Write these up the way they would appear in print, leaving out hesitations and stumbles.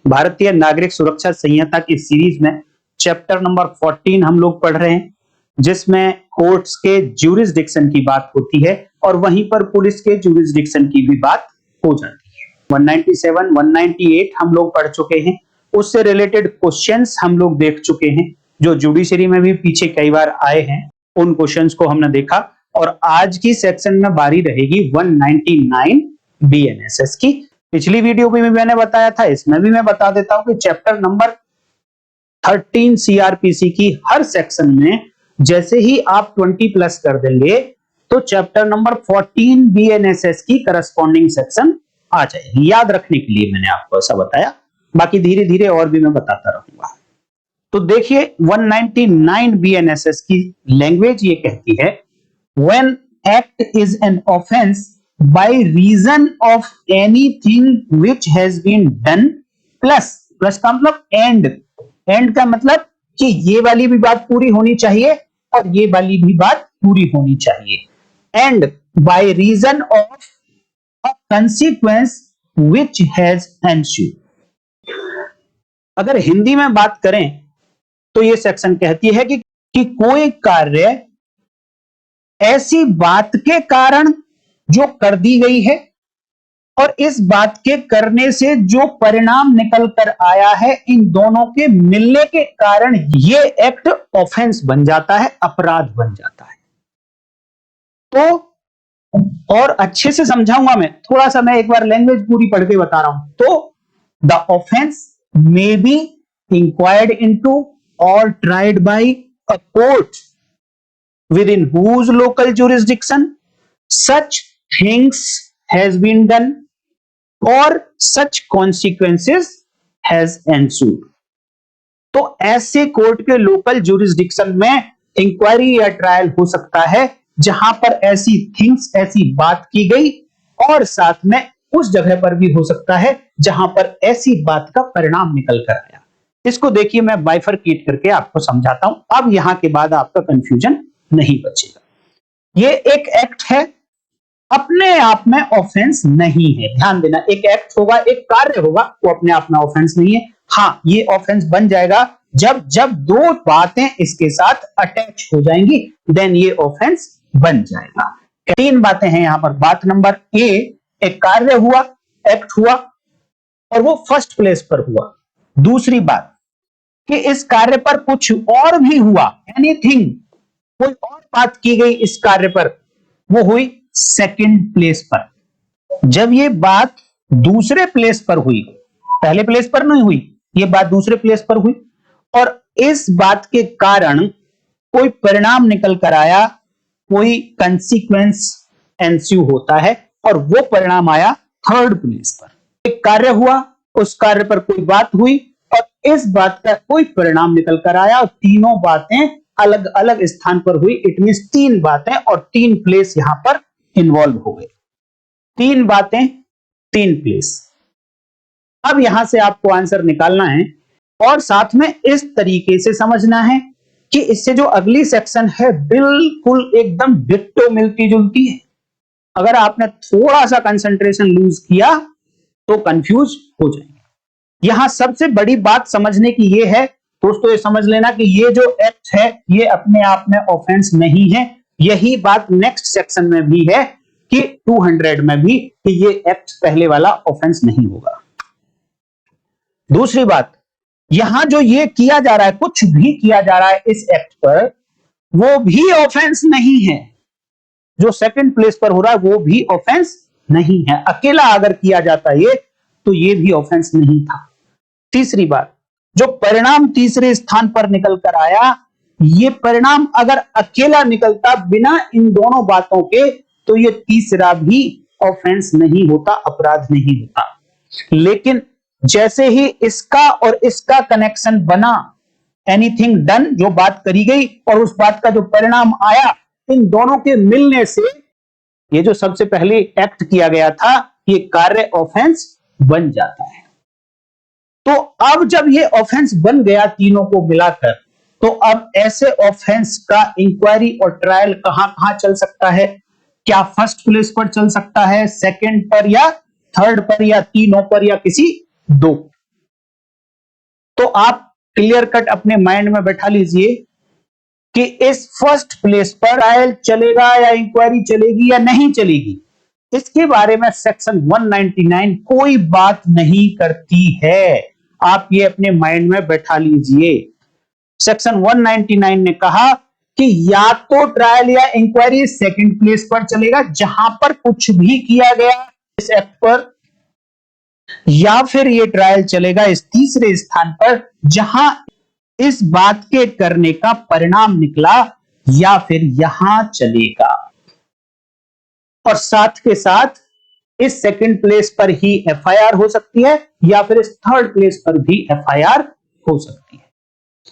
भारतीय नागरिक सुरक्षा संहिता की सीरीज में चैप्टर नंबर 14 हम लोग पढ़ रहे हैं, जिसमें कोर्ट्स के ज्यूरिसडिक्शन की बात होती है और वहीं पर पुलिस के ज्यूरिसडिक्शन की भी बात हो जाती है। 197, 198 हम लोग पढ़ चुके हैं, उससे रिलेटेड क्वेश्चंस हम लोग देख चुके हैं, जो जुडिशरी में भी पीछे कई बार आए हैं, उन क्वेश्चंस को हमने देखा। और आज की सेक्शन में बारी रहेगी 199 बीएनएसएस की। पिछली वीडियो में भी मैंने बताया था, इसमें भी मैं बता देता हूं कि चैप्टर नंबर 13 सीआरपीसी की हर सेक्शन में जैसे ही आप 20 प्लस कर देंगे तो चैप्टर नंबर 14 बीएनएसएस की करस्पॉन्डिंग सेक्शन आ जाएगी। याद रखने के लिए मैंने आपको ऐसा बताया, बाकी धीरे धीरे और भी मैं बताता रहूंगा। तो देखिए 199 बीएनएसएस की लैंग्वेज ये कहती है, when act is an offense by reason of anything which has been done plus का मतलब एंड का मतलब कि ये वाली भी बात पूरी होनी चाहिए और ये वाली भी बात पूरी होनी चाहिए। And by reason of a consequence which has ensued. अगर हिंदी में बात करें तो ये सेक्शन कहती है कि कोई कार्य ऐसी बात के कारण जो कर दी गई है और इस बात के करने से जो परिणाम निकल कर आया है, इन दोनों के मिलने के कारण ये एक्ट ऑफेंस बन जाता है, अपराध बन जाता है। तो और अच्छे से समझाऊंगा मैं, थोड़ा सा मैं एक बार लैंग्वेज पूरी पढ़ के बता रहा हूं। तो the offence may be inquired into और tried by a court within whose local jurisdiction such things has been done or such consequences has ensued। तो ऐसे कोर्ट के लोकल जुरिस्डिक्शन में इंक्वायरी या ट्रायल हो सकता है जहां पर ऐसी थिंग्स, ऐसी बात की गई, और साथ में उस जगह पर भी हो सकता है जहां पर ऐसी बात का परिणाम निकल कर आया। इसको देखिए, मैं बाइफरकेट करके आपको समझाता हूं, अब यहां के बाद आपका कंफ्यूजन नहीं बचेगा। ये एक एक्ट है, अपने आप में ऑफेंस नहीं है। ध्यान देना, एक एक्ट होगा, एक कार्य होगा, वो अपने आप में ऑफेंस नहीं है। हाँ, ये ऑफेंस बन जाएगा जब दो बातें इसके साथ अटैच हो जाएंगी, देन ये ऑफेंस बन जाएगा। तीन बातें हैं यहां पर। बात नंबर ए, एक कार्य हुआ, एक्ट हुआ और वो फर्स्ट प्लेस पर हुआ। दूसरी बात कि इस कार्य पर कुछ और भी हुआ, एनीथिंग, कोई और बात की गई इस कार्य पर, वो हुई सेकंड प्लेस पर। जब ये बात दूसरे प्लेस पर हुई, पहले प्लेस पर नहीं हुई, ये बात दूसरे प्लेस पर हुई और इस बात के कारण कोई परिणाम निकल कर आया, कोई कंसीक्वेंस एंस्यू होता है और वो परिणाम आया थर्ड प्लेस पर। एक कार्य हुआ, उस कार्य पर कोई बात हुई और इस बात का कोई परिणाम निकल कर आया और तीनों बातें अलग अलग स्थान पर हुई। इट मींस तीन बातें और तीन प्लेस यहां पर इन्वॉल्व हो गए। तीन बातें, तीन प्लेस। अब यहां से आपको आंसर निकालना है और साथ में इस तरीके से समझना है कि इससे जो अगली सेक्शन है बिल्कुल एकदम डिट्टो मिलती जुलती है। अगर आपने थोड़ा सा कंसंट्रेशन लूज किया तो कंफ्यूज हो जाएंगे। यहां सबसे बड़ी बात समझने की यह है दोस्तों, ये समझ लेना कि ये जो एक्ट है ये अपने आप में ऑफेंस नहीं है। यही बात नेक्स्ट सेक्शन में भी है कि 200 में भी, कि ये एक्ट पहले वाला ऑफेंस नहीं होगा। दूसरी बात, यहां जो ये किया जा रहा है, कुछ भी किया जा रहा है इस एक्ट पर, वो भी ऑफेंस नहीं है। जो सेकंड प्लेस पर हो रहा है वो भी ऑफेंस नहीं है। अकेला अगर किया जाता ये तो ये भी ऑफेंस नहीं था। तीसरी बात, जो परिणाम तीसरे स्थान पर निकल कर आया, ये परिणाम अगर अकेला निकलता बिना इन दोनों बातों के तो ये तीसरा भी ऑफेंस नहीं होता, अपराध नहीं होता। लेकिन जैसे ही इसका और इसका कनेक्शन बना, एनीथिंग डन, जो बात करी गई और उस बात का जो परिणाम आया, इन दोनों के मिलने से ये जो सबसे पहले एक्ट किया गया था, ये कार्य ऑफेंस बन जाता है। तो अब जब ये ऑफेंस बन गया तीनों को मिलाकर, तो अब ऐसे ऑफेंस का इंक्वायरी और ट्रायल कहां कहां चल सकता है? क्या फर्स्ट प्लेस पर चल सकता है, सेकंड पर या थर्ड पर या तीनों पर या किसी दो? तो आप क्लियर कट अपने माइंड में बैठा लीजिए कि इस फर्स्ट प्लेस पर ट्रायल चलेगा या इंक्वायरी चलेगी या नहीं चलेगी, इसके बारे में सेक्शन 199 कोई बात नहीं करती है। आप ये अपने माइंड में बैठा लीजिए। सेक्शन 199 ने कहा कि या तो ट्रायल या इंक्वायरी सेकंड प्लेस पर चलेगा जहां पर कुछ भी किया गया इस एक्ट पर, या फिर ये ट्रायल चलेगा इस तीसरे स्थान पर जहां इस बात के करने का परिणाम निकला, या फिर यहां चलेगा। और साथ के साथ इस सेकंड प्लेस पर ही एफआईआर हो सकती है या फिर इस थर्ड प्लेस पर भी एफआईआर हो सकती है।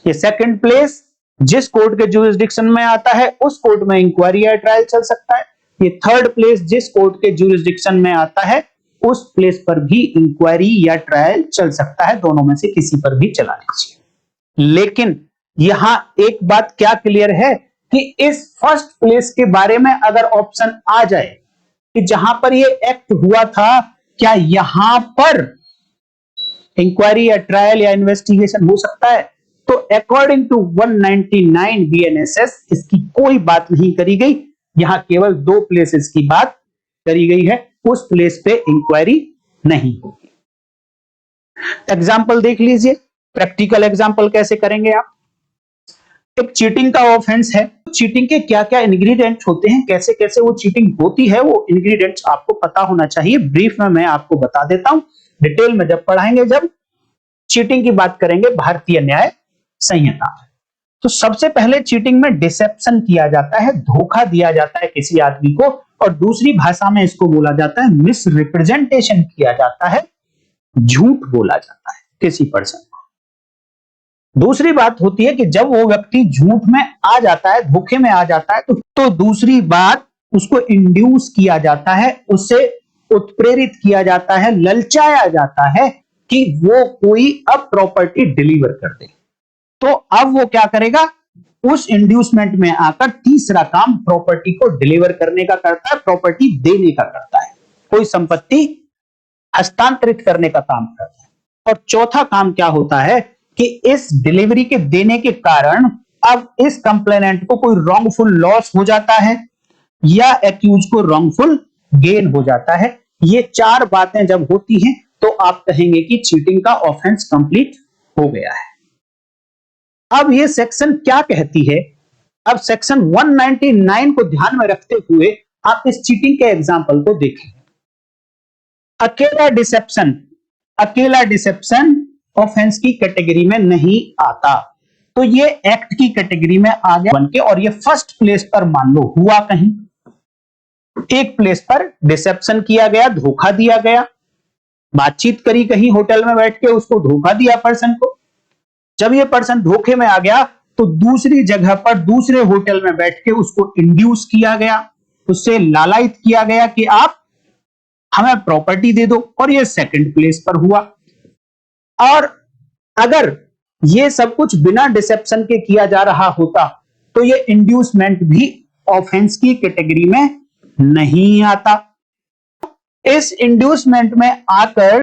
ये सेकंड प्लेस जिस कोर्ट के जुरिस्डिक्शन में आता है उस कोर्ट में इंक्वायरी या ट्रायल चल सकता है। ये थर्ड प्लेस जिस कोर्ट के जुरिस्डिक्शन में आता है उस प्लेस पर भी इंक्वायरी या ट्रायल चल सकता है, दोनों में से किसी पर भी चला लीजिए। लेकिन यहां एक बात क्या क्लियर है कि इस फर्स्ट प्लेस के बारे में अगर ऑप्शन आ जाए कि जहां पर ये एक्ट हुआ था, क्या यहां पर इंक्वायरी या ट्रायल या इन्वेस्टिगेशन हो सकता है, तो अकॉर्डिंग टू 199 बीएनएसएस इसकी कोई बात नहीं करी गई। यहां केवल दो प्लेसेस की बात करी गई है, उस प्लेस पे इंक्वायरी नहीं होगी। एग्जाम्पल देख लीजिए, प्रैक्टिकल एग्जाम्पल कैसे करेंगे आप। एक चीटिंग का ऑफेंस है, चीटिंग के क्या क्या इंग्रेडिएंट्स होते हैं, कैसे कैसे वो चीटिंग होती है, वो इंग्रेडिएंट्स आपको पता होना चाहिए। ब्रीफ में मैं आपको बता देता हूं, डिटेल में जब पढ़ाएंगे, जब चीटिंग की बात करेंगे भारतीय न्याय संहिता। तो सबसे पहले चीटिंग में डिसेप्शन किया जाता है, धोखा दिया जाता है किसी आदमी को, और दूसरी भाषा में इसको बोला जाता है मिस रिप्रेजेंटेशन किया जाता है, झूठ बोला जाता है किसी पर्सन को। दूसरी बात होती है कि जब वो व्यक्ति झूठ में आ जाता है, धोखे में आ जाता है, तो दूसरी बात उसको इंड्यूस किया जाता है, उसे उत्प्रेरित किया जाता है, ललचाया जाता है कि वो कोई अब प्रॉपर्टी डिलीवर कर दे। तो अब वो क्या करेगा, उस इंड्यूसमेंट में आकर तीसरा काम प्रॉपर्टी को डिलीवर करने का करता है, प्रॉपर्टी देने का करता है, कोई संपत्ति हस्तांतरित करने का काम करता है। और चौथा काम क्या होता है कि इस डिलीवरी के देने के कारण अब इस कंप्लेनेंट को कोई रॉन्गफुल लॉस हो जाता है या एक्यूज को रॉन्गफुल गेन हो जाता है। ये चार बातें जब होती हैं तो आप कहेंगे कि चीटिंग का ऑफेंस कंप्लीट हो गया है। अब ये सेक्शन क्या कहती है, अब सेक्शन 199 को ध्यान में रखते हुए आप इस चीटिंग के एग्जांपल को देखें। अकेला डिसेप्शन ऑफेंस की कैटेगरी में नहीं आता, तो ये एक्ट की कैटेगरी में आ गया बनके। और ये फर्स्ट प्लेस पर मान लो हुआ, कहीं एक प्लेस पर डिसेप्शन किया गया, धोखा दिया गया, बातचीत करी कहीं होटल में बैठ के, उसको धोखा दिया पर्सन को। जब ये पर्सन धोखे में आ गया तो दूसरी जगह पर दूसरे होटल में बैठ के उसको इंड्यूस किया गया, उससे लालायित किया गया कि आप हमें प्रॉपर्टी दे दो, और ये सेकंड प्लेस पर हुआ। और अगर ये सब कुछ बिना डिसेप्शन के किया जा रहा होता तो ये इंड्यूसमेंट भी ऑफेंस की कैटेगरी में नहीं आता। इस इंड्यूसमेंट में आकर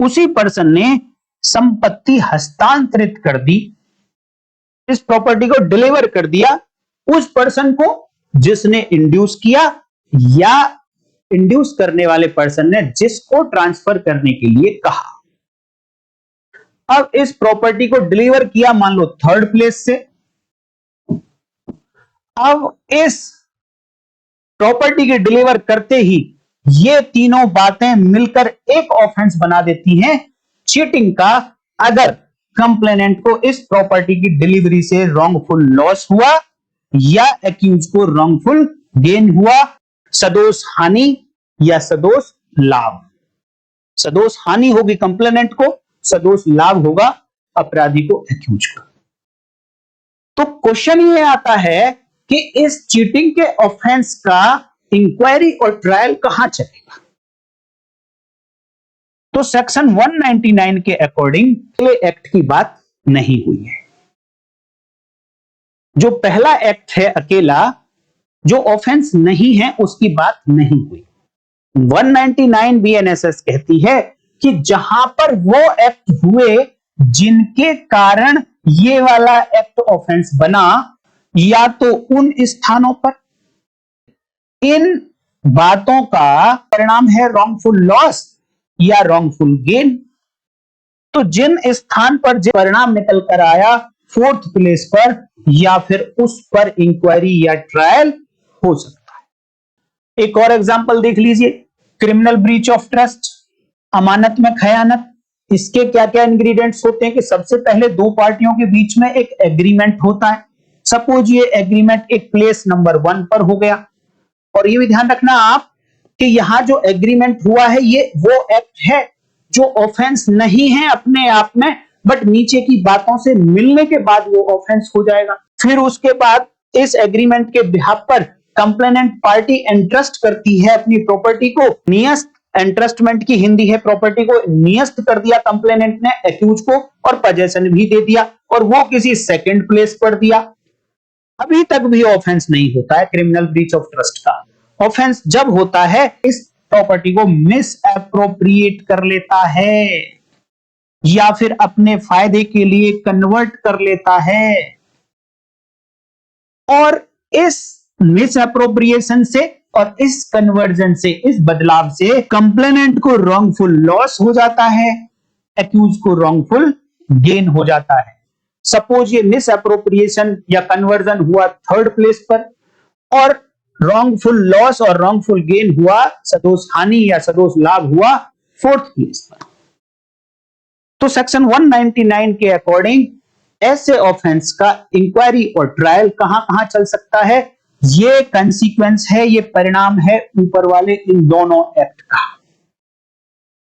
उसी पर्सन ने संपत्ति हस्तांतरित कर दी, इस प्रॉपर्टी को डिलीवर कर दिया उस पर्सन को जिसने इंड्यूस किया, या इंड्यूस करने वाले पर्सन ने जिसको ट्रांसफर करने के लिए कहा। अब इस प्रॉपर्टी को डिलीवर किया मान लो थर्ड प्लेस से। अब इस प्रॉपर्टी के डिलीवर करते ही ये तीनों बातें मिलकर एक ऑफेंस बना देती हैं चीटिंग का। अगर कंप्लेनेंट को इस प्रॉपर्टी की डिलीवरी से रॉन्गफुल लॉस हुआ या एक्यूज को रॉन्गफुल गेन हुआ, सदोष हानि या सदोष लाभ। सदोष हानि होगी कंप्लेनेंट को, सदोष लाभ होगा अपराधी को, एक्यूज को। तो क्वेश्चन ये आता है कि इस चीटिंग के ऑफेंस का इंक्वायरी और ट्रायल कहां चलेगा। तो सेक्शन 199 के अकॉर्डिंग एक्ट की बात नहीं हुई है। जो पहला एक्ट है अकेला, जो ऑफेंस नहीं है, उसकी बात नहीं हुई। 199 बीएनएसएस कहती है कि जहां पर वो एक्ट हुए जिनके कारण ये वाला एक्ट ऑफेंस बना, या तो उन स्थानों पर इन बातों का परिणाम है रॉन्गफुल लॉस या रॉन्गफुल गेन। तो जिन स्थान पर जो परिणाम निकल कर आया फोर्थ प्लेस पर, या फिर उस पर इंक्वायरी या ट्रायल हो सकता है। एक और एग्जांपल देख लीजिए, क्रिमिनल ब्रीच ऑफ ट्रस्ट, अमानत में खयानत। इसके क्या क्या इंग्रेडिएंट्स होते हैं कि सबसे पहले दो पार्टियों के बीच में एक एग्रीमेंट होता है। सपोज ये एग्रीमेंट एक प्लेस नंबर 1 पर हो गया, और ये भी ध्यान रखना आप कि यहां जो एग्रीमेंट हुआ है ये वो एक्ट है जो ऑफेंस नहीं है अपने आप में, बट नीचे की बातों से मिलने के बाद वो ऑफेंस हो जाएगा। फिर उसके बाद इस एग्रीमेंट के बिहाफ पर कंप्लेनेंट पार्टी एंट्रस्ट करती है अपनी प्रॉपर्टी को, नियस्त, एंट्रस्टमेंट की हिंदी है प्रॉपर्टी को नियस्त कर दिया कंप्लेनेंट ने एक्यूज को, और पोजेशन भी दे दिया, और वो किसी सेकंड प्लेस पर दिया। अभी तक भी ऑफेंस नहीं होता है क्रिमिनल ब्रीच ऑफ ट्रस्ट का। ऑफेंस जब होता है इस प्रॉपर्टी को मिस एप्रोप्रिएट कर लेता है, या फिर अपने फायदे के लिए कन्वर्ट कर लेता है, और इस मिस एप्रोप्रिएशन से और इस कन्वर्जन से, इस बदलाव से कंप्लेनेंट को रॉन्गफुल लॉस हो जाता है, एक्यूज को रॉन्गफुल गेन हो जाता है। सपोज ये मिस एप्रोप्रिएशन या कन्वर्जन हुआ थर्ड प्लेस पर, और रॉन्गफुल लॉस और रॉन्गफुल गेन हुआ, सदोष हानि या सदोष लाभ हुआ फोर्थ प्लेस पर। तो सेक्शन 199 के अकॉर्डिंग ऐसे ऑफेंस का इंक्वायरी और ट्रायल कहां कहां चल सकता है, ये कंसीक्वेंस है, ये परिणाम है ऊपर वाले इन दोनों एक्ट का।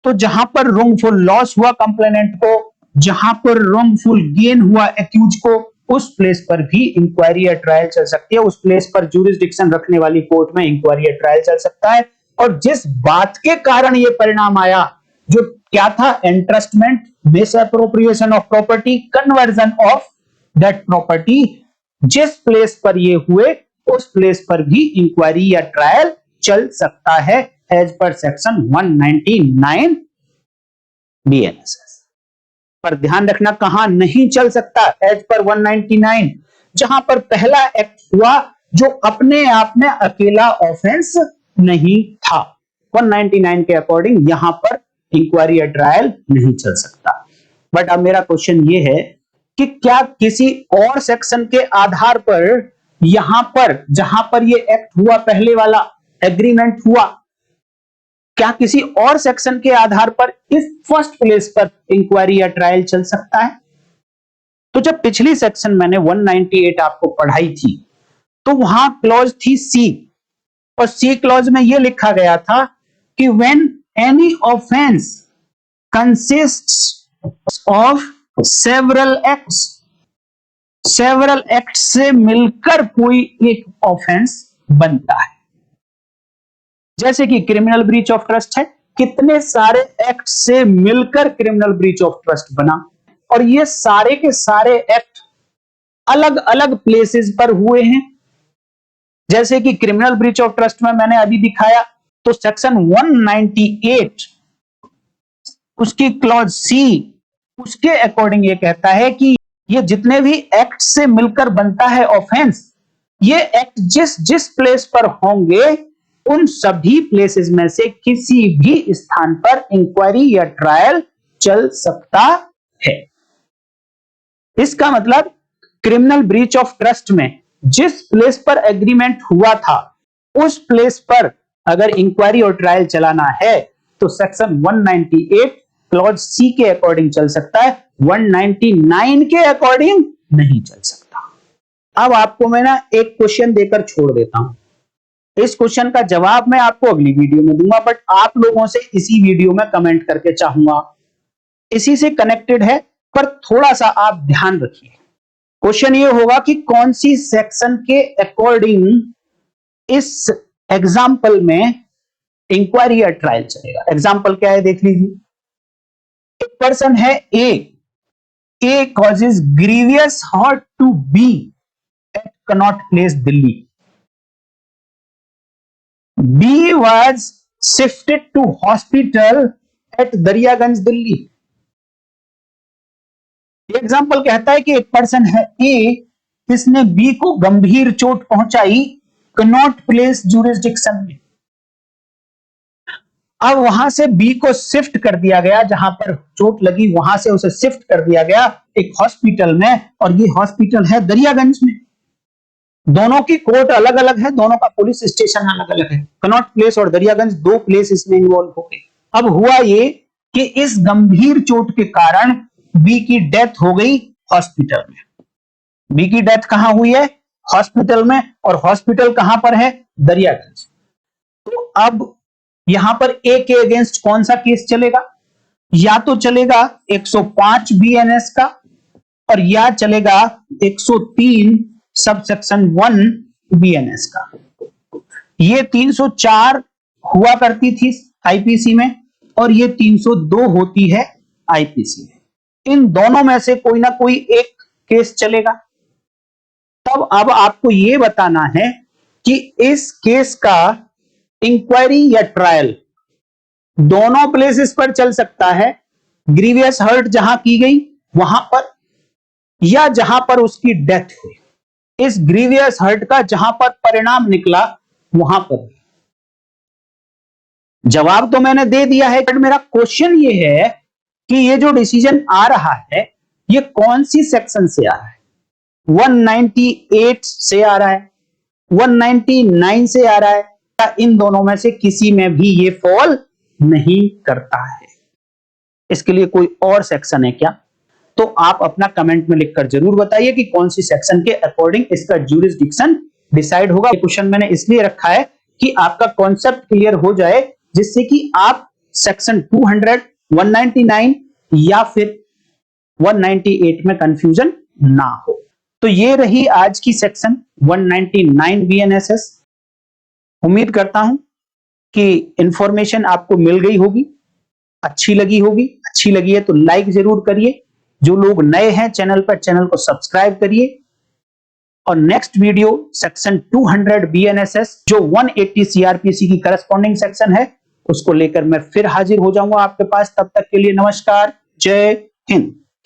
तो जहां पर रॉन्गफुल लॉस हुआ कंप्लेनेंट को, जहां पर रॉन्गफुल गेन हुआ एक्यूज को, उस प्लेस पर भी इंक्वायरी या ट्रायल चल सकती है। उस प्लेस पर ज्यूरिसडिक्शन रखने वाली कोर्ट में इंक्वायरी या ट्रायल चल सकता है। और जिस बात के कारण ये परिणाम आया, जो क्या था, entrustment, misappropriation of property, conversion of that property, जिस प्लेस पर ये हुए उस प्लेस पर भी इंक्वायरी या ट्रायल चल सकता है एज पर सेक्शन 199 बीएनएसएस। पर ध्यान रखना कहां नहीं चल सकता एज पर 199, जहां पर पहला एक्ट हुआ जो अपने आप में अकेला ऑफेंस नहीं था। 199 के अकॉर्डिंग यहां पर इंक्वायरी या ट्रायल नहीं चल सकता। बट अब मेरा क्वेश्चन ये है कि क्या किसी और सेक्शन के आधार पर, यहां पर जहां पर ये एक्ट हुआ, पहले वाला एग्रीमेंट हुआ, क्या किसी और सेक्शन के आधार पर इस फर्स्ट प्लेस पर इंक्वायरी या ट्रायल चल सकता है? तो जब पिछली सेक्शन मैंने 198 आपको पढ़ाई थी, तो वहां क्लॉज थी सी, और सी क्लॉज में यह लिखा गया था कि when any offence consists of several acts, several act से मिलकर कोई एक ऑफेंस बनता है। जैसे कि क्रिमिनल ब्रीच ऑफ ट्रस्ट है, कितने सारे एक्ट से मिलकर क्रिमिनल ब्रीच ऑफ ट्रस्ट बना, और ये सारे के सारे एक्ट अलग अलग प्लेसेस पर हुए हैं। जैसे कि क्रिमिनल ब्रीच ऑफ ट्रस्ट में मैंने अभी दिखाया, तो सेक्शन 198 उसकी क्लॉज सी, उसके अकॉर्डिंग ये कहता है कि ये जितने भी एक्ट से मिलकर बनता है ऑफेंस, ये एक्ट जिस जिस प्लेस पर होंगे उन सभी प्लेसेस में से किसी भी स्थान पर इंक्वायरी या ट्रायल चल सकता है। इसका मतलब क्रिमिनल ब्रीच ऑफ ट्रस्ट में जिस प्लेस पर एग्रीमेंट हुआ था, उस प्लेस पर अगर इंक्वायरी और ट्रायल चलाना है तो सेक्शन 198 क्लॉज सी के अकॉर्डिंग चल सकता है, 199 के अकॉर्डिंग नहीं चल सकता। अब आपको मैं ना एक क्वेश्चन देकर छोड़ देता हूं, इस क्वेश्चन का जवाब मैं आपको अगली वीडियो में दूंगा, बट आप लोगों से इसी वीडियो में कमेंट करके चाहूंगा, इसी से कनेक्टेड है, पर थोड़ा सा आप ध्यान रखिए। क्वेश्चन ये होगा कि कौन सी सेक्शन के अकॉर्डिंग इस एग्जाम्पल में इंक्वायरी या ट्रायल चलेगा। एग्जाम्पल क्या है देख लीजिए। एक पर्सन है A causes grievous hurt to B at Connaught Place Delhi, B was shifted to hospital at Daryaganj Delhi. ये एग्जाम्पल कहता है कि एक पर्सन है ए, इसने बी को गंभीर चोट पहुंचाई, कैनॉट प्लेस ज्यूरिसडिक्शन में। अब वहां से बी को शिफ्ट कर दिया गया, जहां पर चोट लगी वहां से उसे शिफ्ट कर दिया गया एक हॉस्पिटल में, और ये हॉस्पिटल है दरियागंज में। दोनों की कोर्ट अलग अलग है, दोनों का पुलिस स्टेशन अलग अलग है। कनॉट प्लेस और दरियागंज दो प्लेस इसमें इन्वॉल्व हो गए। अब हुआ ये कि इस गंभीर चोट के कारण बी की डेथ हो गई हॉस्पिटल में। बी की डेथ कहां हुई है? हॉस्पिटल में, और हॉस्पिटल कहां पर है? दरियागंज। तो अब यहां पर ए के अगेंस्ट कौन सा केस चलेगा? या तो चलेगा 105 बीएनएस का, और या चलेगा 103 सबसेक्शन 1 बीएनएस का। ये 304 हुआ करती थी आईपीसी में, और ये 302 होती है आईपीसी में। इन दोनों में से कोई ना कोई एक केस चलेगा। तब अब आपको यह बताना है कि इस केस का इंक्वायरी या ट्रायल दोनों प्लेसेस पर चल सकता है। ग्रीवियस हर्ट जहां की गई वहां पर, या जहां पर उसकी डेथ हुई। इस ग्रीवियस हर्ट का जहां पर परिणाम निकला वहां पर। जवाब तो मैंने दे दिया है, बट मेरा क्वेश्चन ये है कि ये जो डिसीजन आ रहा है ये कौन सी सेक्शन से आ रहा है? 198 से आ रहा है, 199 से आ रहा है, या इन दोनों में से किसी में भी ये फॉल नहीं करता है? इसके लिए कोई और सेक्शन है क्या? तो आप अपना कमेंट में लिखकर जरूर बताइए कि कौन सी सेक्शन के अकॉर्डिंग इसका ज्यूरिसडिक्शन डिसाइड होगा। क्वेश्चन मैंने इसलिए रखा है कि आपका कॉन्सेप्ट क्लियर हो जाए, जिससे कि आप सेक्शन 200, 199 या फिर 198 में कंफ्यूजन ना हो। तो ये रही आज की सेक्शन 199 बीएनएसएस। उम्मीद करता हूं कि इंफॉर्मेशन आपको मिल गई होगी, अच्छी लगी होगी। अच्छी लगी है तो लाइक जरूर करिए। जो लोग नए हैं चैनल पर, चैनल को सब्सक्राइब करिए। और नेक्स्ट वीडियो सेक्शन 200 बीएनएसएस जो 180 सीआरपीसी की करस्पॉन्डिंग सेक्शन है, उसको लेकर मैं फिर हाजिर हो जाऊंगा आपके पास। तब तक के लिए नमस्कार, जय हिंद।